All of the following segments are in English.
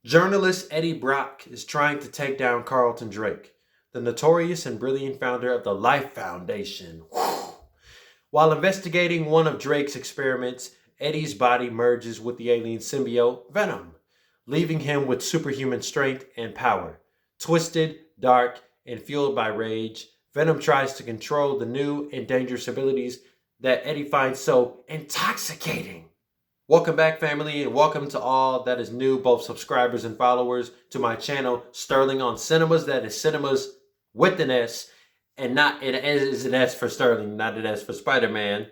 Journalist Eddie Brock is trying to take down Carlton Drake, the notorious and brilliant founder of the Life Foundation. While investigating one of Drake's experiments, Eddie's body merges with the alien symbiote Venom, leaving him with superhuman strength and power. Twisted, dark, and fueled by rage, Venom tries to control the new and dangerous abilities that Eddie finds so intoxicating. Welcome back, family, and welcome to all that is new, both subscribers and followers, to my channel, Sterling on Sinemas. That is Sinemas with an S, and not it is an S for Sterling, not an S for Spider-Man.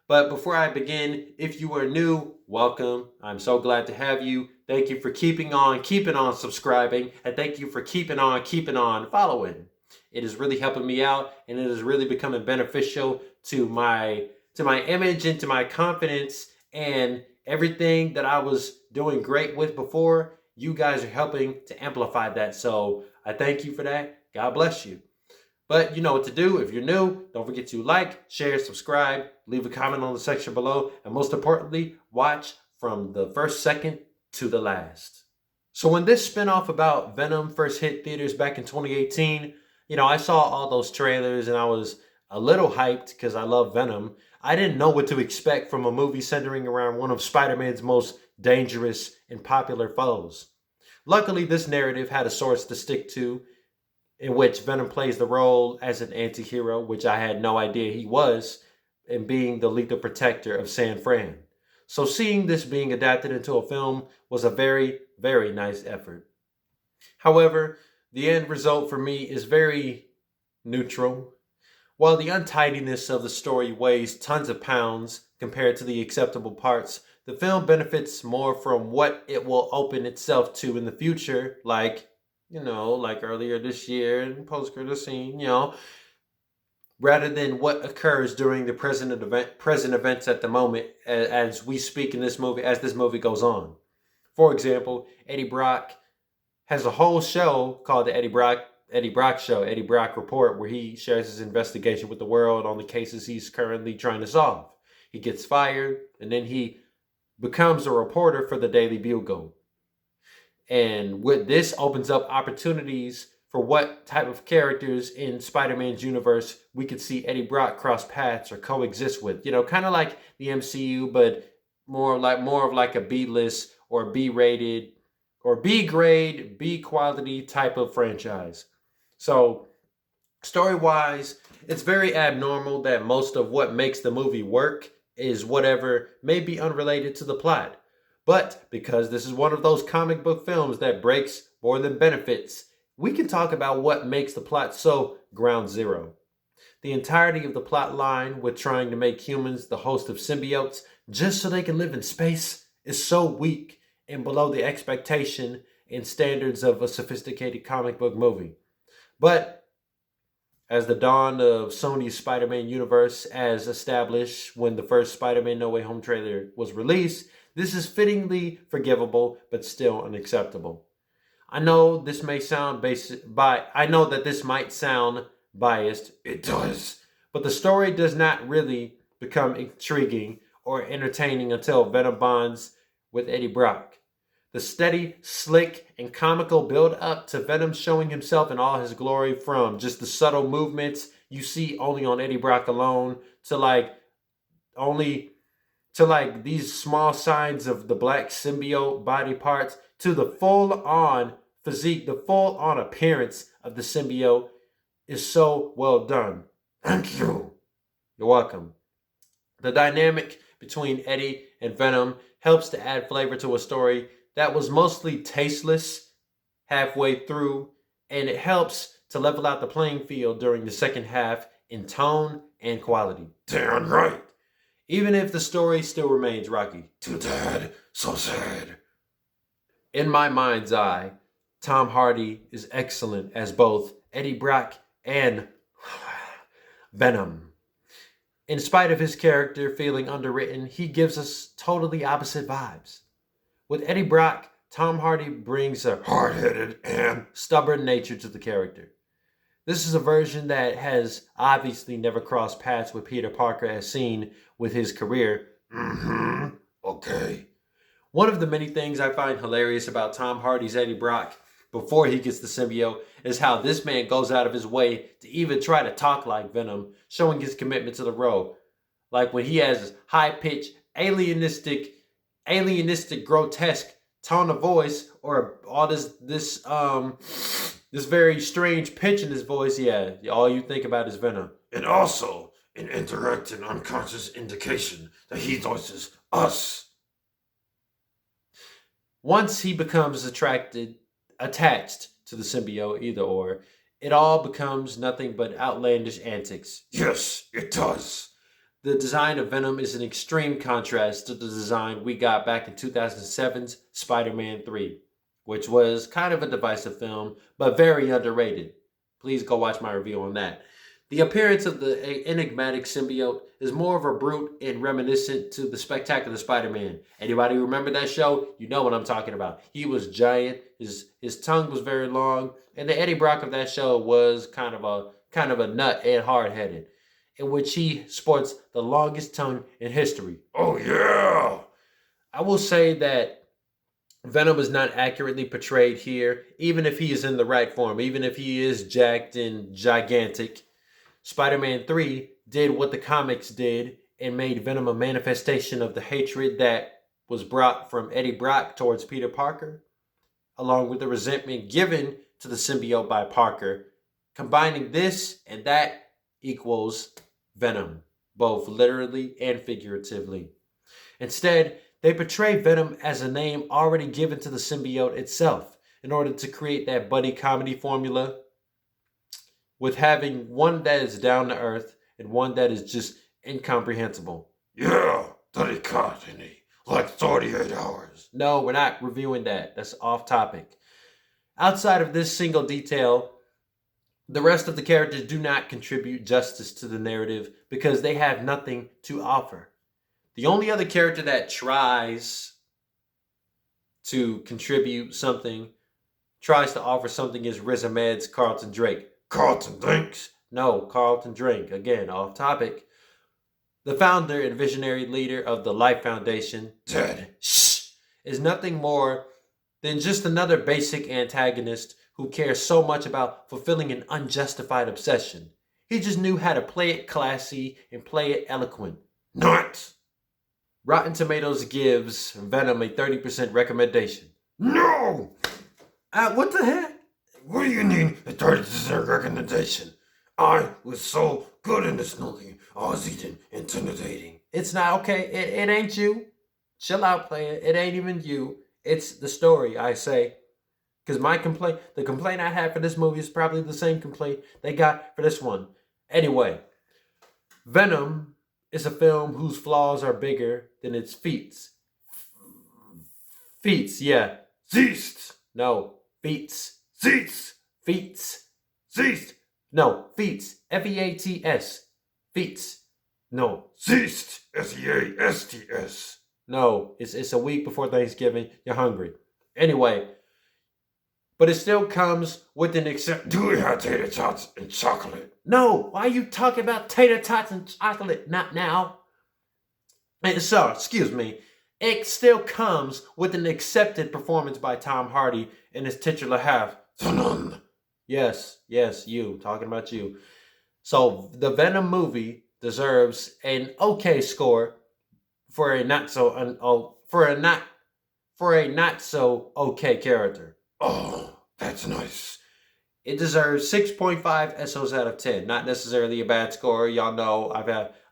But before I begin, if you are new, welcome. I'm so glad to have you. Thank you for keeping on subscribing, and thank you for keeping on following. It is really helping me out, and it is really becoming beneficial to my image and to my confidence. And everything that I was doing great with before, you guys are helping to amplify that. So I thank you for that. God bless you. But you know what to do. If you're new, don't forget to like, share, subscribe, leave a comment on the section below, and most importantly, watch from the first second to the last. So when this spinoff about Venom first hit theaters back in 2018, I saw all those trailers and I was a little hyped because I love Venom. I didn't know what to expect from a movie centering around one of Spider-Man's most dangerous and popular foes. Luckily, this narrative had a source to stick to, in which Venom plays the role as an anti-hero, which I had no idea he was, and being the lethal protector of San Fran. So seeing this being adapted into a film was a very, very nice effort. However, the end result for me is very neutral. While the untidiness of the story weighs tons of pounds compared to the acceptable parts, the film benefits more from what it will open itself to in the future, like earlier this year in post-credit scene, rather than what occurs during the present events at the moment as we speak in this movie, as this movie goes on. For example, Eddie Brock has a whole show called the Eddie Brock Show, Eddie Brock Report, where he shares his investigation with the world on the cases he's currently trying to solve. He gets fired, and then he becomes a reporter for the Daily Bugle. And with this opens up opportunities for what type of characters in Spider-Man's universe we could see Eddie Brock cross paths or coexist with. Kind of like the MCU, but more of like a B-list or B-rated or B-grade, B-quality type of franchise. So, story-wise, it's very abnormal that most of what makes the movie work is whatever may be unrelated to the plot. But because this is one of those comic book films that breaks more than benefits, we can talk about what makes the plot so ground zero. The entirety of the plot line with trying to make humans the host of symbiotes just so they can live in space is so weak and below the expectation and standards of a sophisticated comic book movie. But as the dawn of Sony's Spider-Man universe as established when the first Spider-Man No Way Home trailer was released, this is fittingly forgivable but still unacceptable. I know this may sound that this might sound biased. It does. But the story does not really become intriguing or entertaining until Venom bonds with Eddie Brock. The steady, slick, and comical build-up to Venom showing himself in all his glory, from just the subtle movements you see only on Eddie Brock alone to these small signs of the black symbiote body parts, to the full-on physique, the full-on appearance of the symbiote is so well done. Thank you. You're welcome. The dynamic between Eddie and Venom helps to add flavor to a story that was mostly tasteless halfway through, and it helps to level out the playing field during the second half in tone and quality. Damn right. Even if the story still remains rocky. Too bad, so sad. In my mind's eye, Tom Hardy is excellent as both Eddie Brock and Venom. In spite of his character feeling underwritten, he gives us totally opposite vibes. With Eddie Brock, Tom Hardy brings a hard-headed and stubborn nature to the character. This is a version that has obviously never crossed paths with Peter Parker as seen with his career. Okay. One of the many things I find hilarious about Tom Hardy's Eddie Brock before he gets the symbiote is how this man goes out of his way to even try to talk like Venom, showing his commitment to the role. Like when he has high-pitched, alienistic, grotesque tone of voice, or all this very strange pitch in his voice. Yeah, all you think about is Venom. And also an indirect and unconscious indication that he voices us. Once he becomes attached to the symbiote, either or, it all becomes nothing but outlandish antics. Yes, it does. The design of Venom is an extreme contrast to the design we got back in 2007's Spider-Man 3, which was kind of a divisive film, but very underrated. Please go watch my review on that. The appearance of the enigmatic symbiote is more of a brute and reminiscent to the Spectacular Spider-Man. Anybody remember that show? You know what I'm talking about. He was giant, his tongue was very long, and the Eddie Brock of that show was kind of a nut and hard-headed, in which he sports the longest tongue in history. Oh yeah! I will say that Venom is not accurately portrayed here, even if he is in the right form, even if he is jacked and gigantic. Spider-Man 3 did what the comics did and made Venom a manifestation of the hatred that was brought from Eddie Brock towards Peter Parker, along with the resentment given to the symbiote by Parker. Combining this and that equals Venom, both literally and figuratively. Instead, they portray Venom as a name already given to the symbiote itself in order to create that buddy comedy formula, with having one that is down to earth and one that is just incomprehensible. Yeah, that he caught, didn't he? Like 38 hours. No, we're not reviewing that. That's off topic. Outside of this single detail, the rest of the characters do not contribute justice to the narrative because they have nothing to offer. The only other character that tries to contribute something, tries to offer something, is Riz Ahmed's Carlton Drake. Carlton Drake? No, Carlton Drake. Again, off topic. The founder and visionary leader of the Life Foundation, dead, is nothing more than just another basic antagonist who cares so much about fulfilling an unjustified obsession. He just knew how to play it classy and play it eloquent. Not. Rotten Tomatoes gives Venom a 30% recommendation. No! What the heck? What do you mean a 30% recommendation? I was so good in this movie. I was even intimidating. It's not okay. It ain't you. Chill out, player. It ain't even you. It's the story, I say. Because the complaint I had for this movie is probably the same complaint they got for this one. Anyway, Venom is a film whose flaws are bigger than its feats. Feats, yeah. Ceased. No, feats. Ceased. Feats. Ceased. No, feats. Feats. Feats. No. Ceased. Seasts. No, it's a week before Thanksgiving. You're hungry. Anyway, but it still comes with an exception. Do we have tater tots and chocolate? No, why are you talking about tater tots and chocolate? Not now. And so, excuse me. It still comes with an accepted performance by Tom Hardy in his titular half. Venom. Yes, you. Talking about you. So, the Venom movie deserves an okay score for a not so okay character. Oh, that's nice. It deserves 6.5 SOs out of 10. Not necessarily a bad score. Y'all know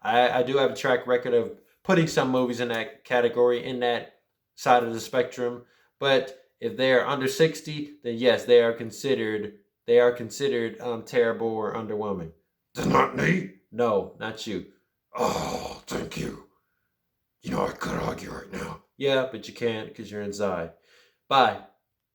I do have a track record of putting some movies in that category, in that side of the spectrum. But if they are under 60, then yes, they are considered terrible or underwhelming. Then not me? No, not you. Oh, thank you. You know, I could argue right now. Yeah, but you can't because you're inside. Bye.